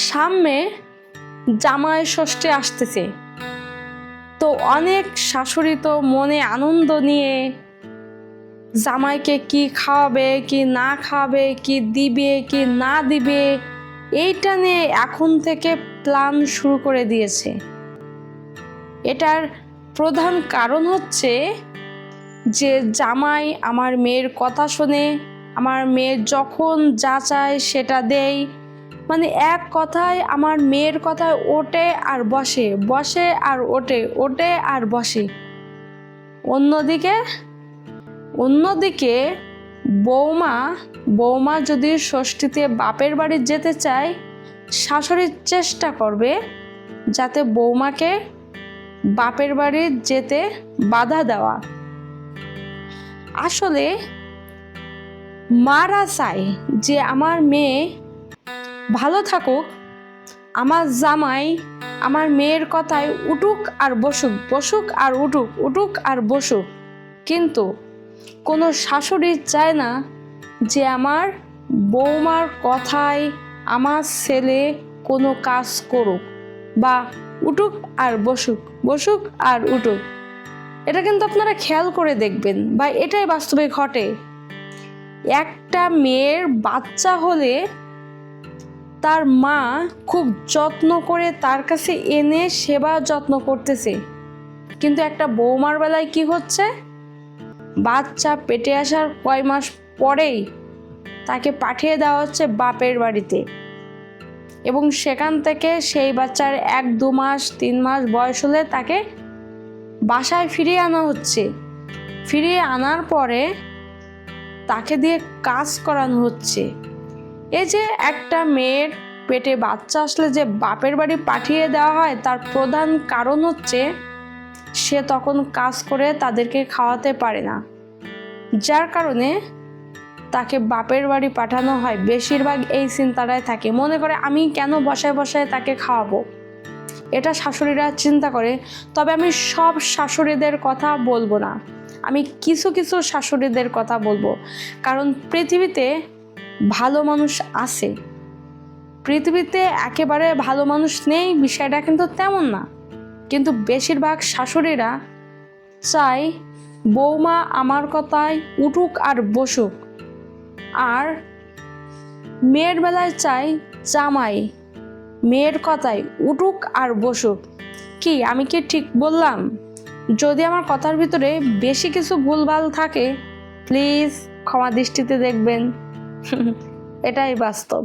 সামনে জামাই ষষ্ঠী আসতেছে, তো অনেক শাশুড়ি তো মনে আনন্দ নিয়ে জামাইকে কি খাওয়াবে কি না খাওয়াবে, কি দিবে কি না দিবে, এইটা নিয়ে এখন থেকে প্ল্যান শুরু করে দিয়েছে। এটার প্রধান কারণ হচ্ছে যে জামাই আমার মেয়ের কথা শোনে, আমার মেয়ে যখন যা চায় সেটা দেয়, মানে এক কথায় আমার মেয়ের কথায় ওঠে আর বসে, বসে আর ওঠে, ওঠে আর বসে। অন্যদিকে বৌমা যদি ষষ্ঠীতে বাপের বাড়ি যেতে চায়, শাশুড়ি চেষ্টা করবে যাতে বৌমাকে বাপের বাড়ি যেতে বাধা দেওয়া। আসলে মারা চায় যে আমার মেয়ে ভালো থাকুক, আমার জামাই আমার মেয়ের কথায় উঠুক আর বসুক, বসুক আর উঠুক, উঠুক আর বসুক। কিন্তু কোনো শাশুড়ি চায় না যে আমার বৌমার কথায় আমার ছেলে কোনো কাজ করুক বা উঠুক আর বসুক, বসুক আর উঠুক। এটা কিন্তু আপনারা খেয়াল করে দেখবেন, বা এটাই বাস্তবে ঘটে। একটা মেয়ের বাচ্চা হলে তার মা খুব যত্ন করে তার কাছে এনে সেবা যত্ন করতেছে, কিন্তু একটা বৌমার বেলায় কি হচ্ছে, বাচ্চা পেটে আসার কয় মাস পরেই তাকে পাঠিয়ে দেওয়া হচ্ছে বাপের বাড়িতে, এবং সেখান থেকে সেই বাচ্চার 1-2 মাস 3 মাস বয়স হলে তাকে বাসায় ফিরিয়ে আনা হচ্ছে। ফিরিয়ে আনার পরে তাকে দিয়ে কাজ করানো হচ্ছে। এই যে একটা মেয়ের পেটে বাচ্চা আসলে যে বাপের বাড়ি পাঠিয়ে দেওয়া হয়, তার প্রধান কারণ হচ্ছে সে তখন কাজ করে তাদেরকে খাওয়াতে পারে না, যার কারণে তাকে বাপের বাড়ি পাঠানো হয়। বেশিরভাগ এই চিন্তাটাই থাকে, মনে করে আমি কেন বসায় বসায় তাকে খাওয়াবো, এটা শাশুড়িরা চিন্তা করে। তবে আমি সব শাশুড়িদের কথা বলবো না, আমি কিছু কিছু শাশুড়িদের কথা বলবো, কারণ পৃথিবীতে ভালো মানুষ আছে, পৃথিবীতে একেবারে ভালো মানুষ নেই বিষয়টা কিন্তু তেমন না। কিন্তু বেশিরভাগ শাশুড়িরা চায় বৌমা আমার কথায় উঠুক আর বসুক, আর মেয়ের বেলায় চাই জামাই মেয়ের কথায় উঠুক আর বসুক। কি আমি কি ঠিক বললাম? যদি আমার কথার ভিতরে বেশি কিছু ভুলভাল থাকে প্লিজ ক্ষমা দৃষ্টিতে দেখবেন, এটাই বাস্তব।